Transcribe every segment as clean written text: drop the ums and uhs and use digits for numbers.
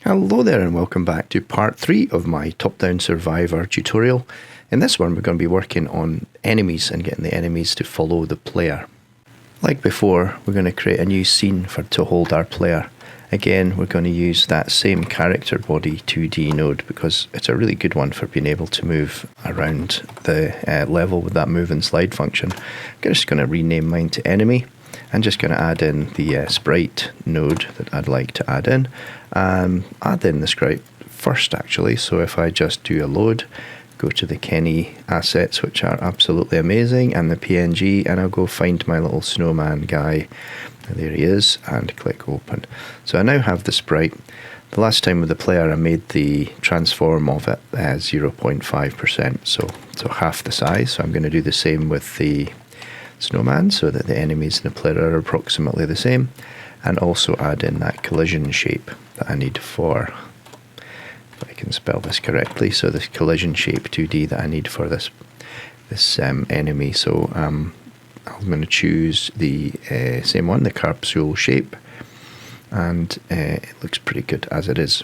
Hello there and welcome back to part 3 of my top-down survivor tutorial. In this one we're going to be working on enemies and getting the enemies to follow the player. Like before, we're going to create a new scene to hold our player. Again, we're going to use that same character body 2D node because it's a really good one for being able to move around the level with that move and slide function. I'm just going to rename mine to enemy. I'm just going to add in the sprite node that I'd like to add in. Add in the sprite first actually, so if I just do a load, go to the Kenny assets, which are absolutely amazing, and the PNG, and I'll go find my little snowman guy. There he is, and click open. So I now have the sprite. The last time with the player I made the transform of it as 0.5%, so half the size. So I'm going to do the same with the snowman so that the enemies and the player are approximately the same, and also add in that collision shape that I need for, if I can spell this correctly, so this collision shape 2D that I need for this enemy. So I'm going to choose the same one, the capsule shape, and it looks pretty good as it is.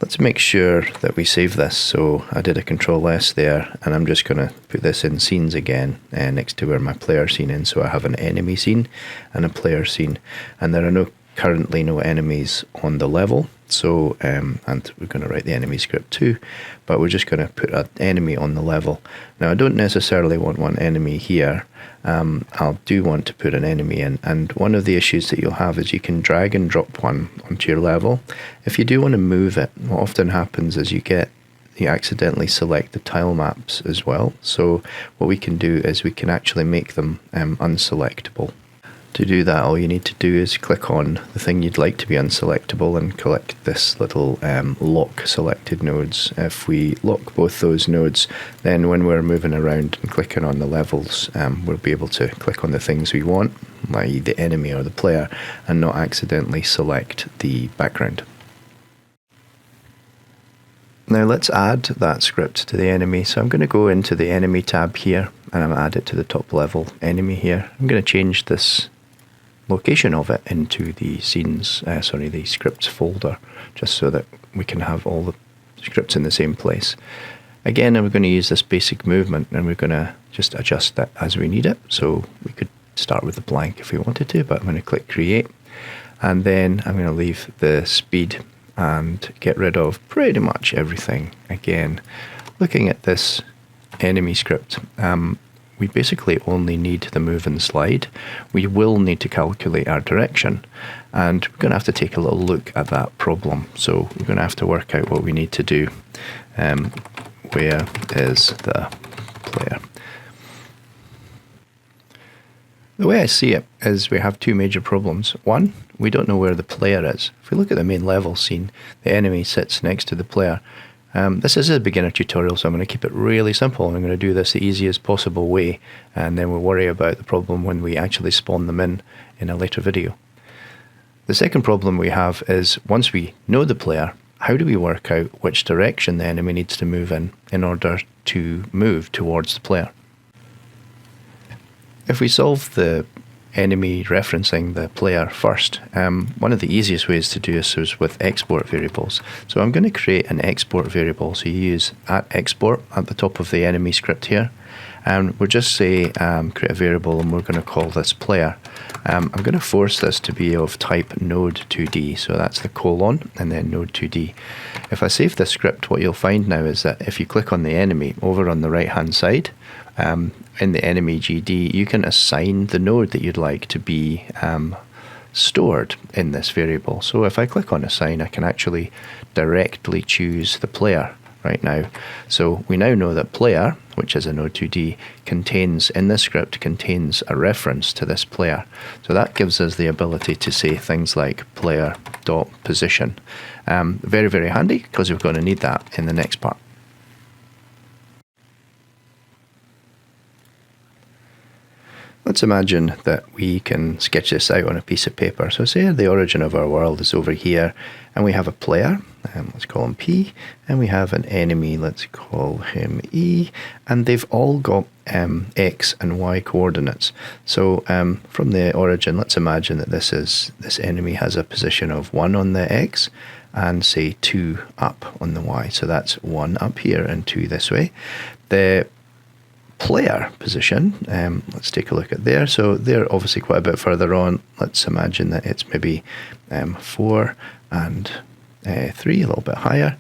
Let's make sure that we save this. So I did a Control S there, and I'm just going to put this in scenes again next to where my player scene is. So I have an enemy scene and a player scene, and there are currently no enemies on the level. So and we're going to write the enemy script too, but we're just going to put an enemy on the level. Now I don't necessarily want one enemy here. I do want to put an enemy in, and one of the issues that you'll have is you can drag and drop one onto your level. If you do want to move it, what often happens is you accidentally select the tile maps as well. So what we can do is we can actually make them unselectable. To do that, all you need to do is click on the thing you'd like to be unselectable and click this little lock selected nodes. If we lock both those nodes, then when we're moving around and clicking on the levels, we'll be able to click on the things we want, i.e. the enemy or the player, and not accidentally select the background. Now let's add that script to the enemy. So I'm going to go into the enemy tab here, and I'm going to add it to the top level enemy here. I'm going to change this location of it into the scenes, the scripts folder, just so that we can have all the scripts in the same place. Again, we're going to use this basic movement, and we're going to just adjust that as we need it. So we could start with the blank if we wanted to, but I'm going to click create, and then I'm going to leave the speed and get rid of pretty much everything. Again, looking at this enemy script, we basically only need the move and slide. We will need to calculate our direction, and we're going to have to take a little look at that problem. So we're going to have to work out what we need to do. Where is the player? The way I see it is we have two major problems. One, we don't know where the player is. If we look at the main level scene, the enemy sits next to the player. This is a beginner tutorial, so I'm going to keep it really simple. I'm going to do this the easiest possible way, and then we'll worry about the problem when we actually spawn them in a later video. The second problem we have is, once we know the player, how do we work out which direction the enemy needs to move in order to move towards the player? If we solve the enemy referencing the player first, one of the easiest ways to do this is with export variables. So I'm going to create an export variable. So you use @export at the top of the enemy script here, and we'll just say create a variable, and we're going to call this player. I'm going to force this to be of type node2d, so that's the colon and then node2d. If I save this script, what you'll find now is that if you click on the enemy over on the right hand side, in the enemy GD, you can assign the node that you'd like to be stored in this variable. So if I click on assign, I can actually directly choose the player right now. So we now know that player, which is a node2d, in this script contains a reference to this player. So that gives us the ability to say things like player.position. Very, very handy, because we're going to need that in the next part. Let's imagine that we can sketch this out on a piece of paper. So say the origin of our world is over here, and we have a player, let's call him P, and we have an enemy, let's call him E, and they've all got x and y coordinates. So from the origin, let's imagine that this enemy has a position of 1 on the x and say 2 up on the y. So that's 1 up here and 2 this way. The player position, let's take a look at there. So they're obviously quite a bit further on. Let's imagine that it's maybe 4 and 3, a little bit higher.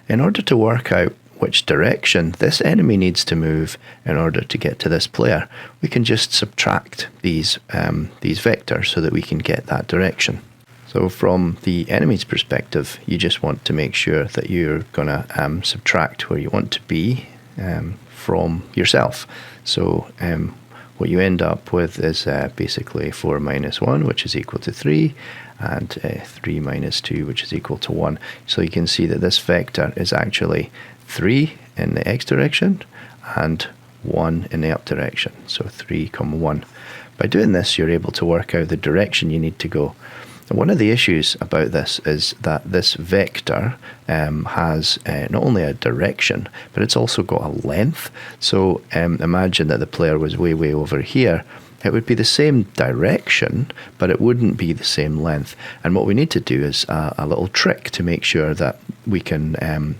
In order to work out which direction this enemy needs to move in order to get to this player, we can just subtract these vectors so that we can get that direction. So from the enemy's perspective, you just want to make sure that you're going to subtract where you want to be from yourself. So what you end up with is basically 4 minus 1, which is equal to 3, and 3 minus 2, which is equal to 1. So you can see that this vector is actually 3 in the x direction and 1 in the up direction. So 3, 1. By doing this, you're able to work out the direction you need to go. And one of the issues about this is that this vector has not only a direction, but it's also got a length. So imagine that the player was way over here. It would be the same direction, but it wouldn't be the same length. And what we need to do is a little trick to make sure that we can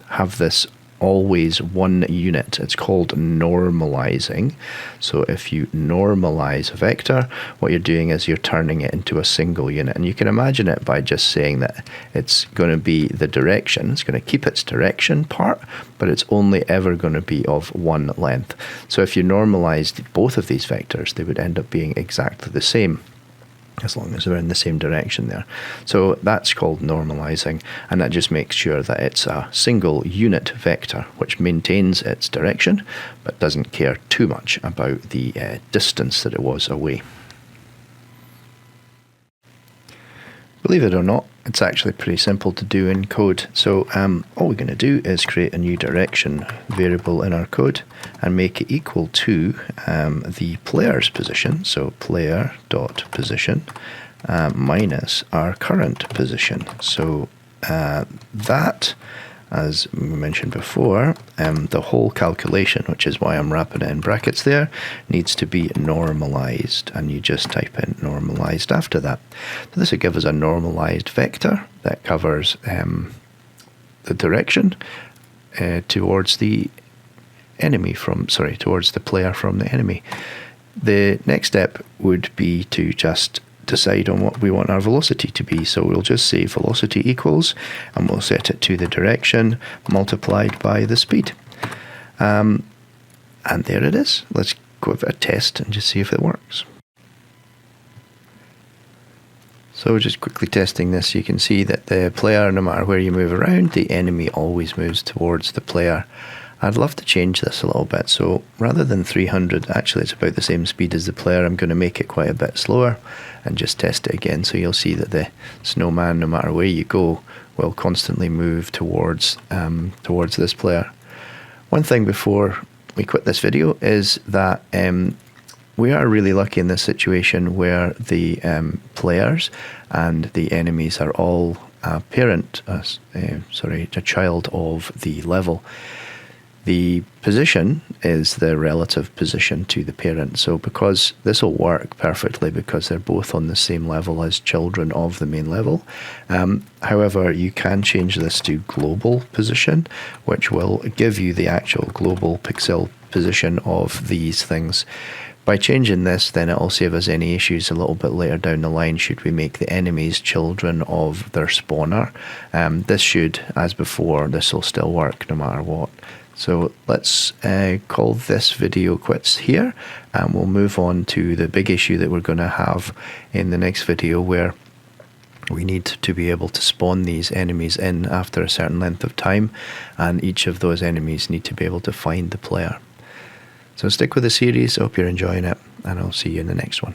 have this always one unit. It's called normalizing. So if you normalize a vector, what you're doing is you're turning it into a single unit. And you can imagine it by just saying that it's going to be the direction. It's going to keep its direction part, but it's only ever going to be of one length. So if you normalized both of these vectors, they would end up being exactly the same, as long as we're in the same direction there. So that's called normalizing, and that just makes sure that it's a single unit vector which maintains its direction but doesn't care too much about the distance that it was away. Believe it or not, it's actually pretty simple to do in code. So all we're going to do is create a new direction variable in our code and make it equal to the player's position. So player.position minus our current position. So that, as we mentioned before, the whole calculation, which is why I'm wrapping it in brackets there, needs to be normalized, and you just type in normalized after that. So this will give us a normalized vector that covers the direction towards the enemy towards the player from the enemy. The next step would be to just decide on what we want our velocity to be. So we'll just say velocity equals, and we'll set it to the direction multiplied by the speed. And there it is. Let's go give it a test and just see if it works. So just quickly testing this, you can see that the player, no matter where you move around, the enemy always moves towards the player. I'd love to change this a little bit. So rather than 300, actually it's about the same speed as the player. I'm going to make it quite a bit slower and just test it again. So you'll see that the snowman, no matter where you go, will constantly move towards this player. One thing before we quit this video is that we are really lucky in this situation where the players and the enemies are all a child of the level. The position is the relative position to the parent. So because this will work perfectly because they're both on the same level as children of the main level. However, you can change this to global position, which will give you the actual global pixel position of these things. By changing this, then it will save us any issues a little bit later down the line should we make the enemies children of their spawner. This should, as before, this will still work no matter what. So let's call this video quits here, and we'll move on to the big issue that we're going to have in the next video, where we need to be able to spawn these enemies in after a certain length of time, and each of those enemies need to be able to find the player. So stick with the series, I hope you're enjoying it, and I'll see you in the next one.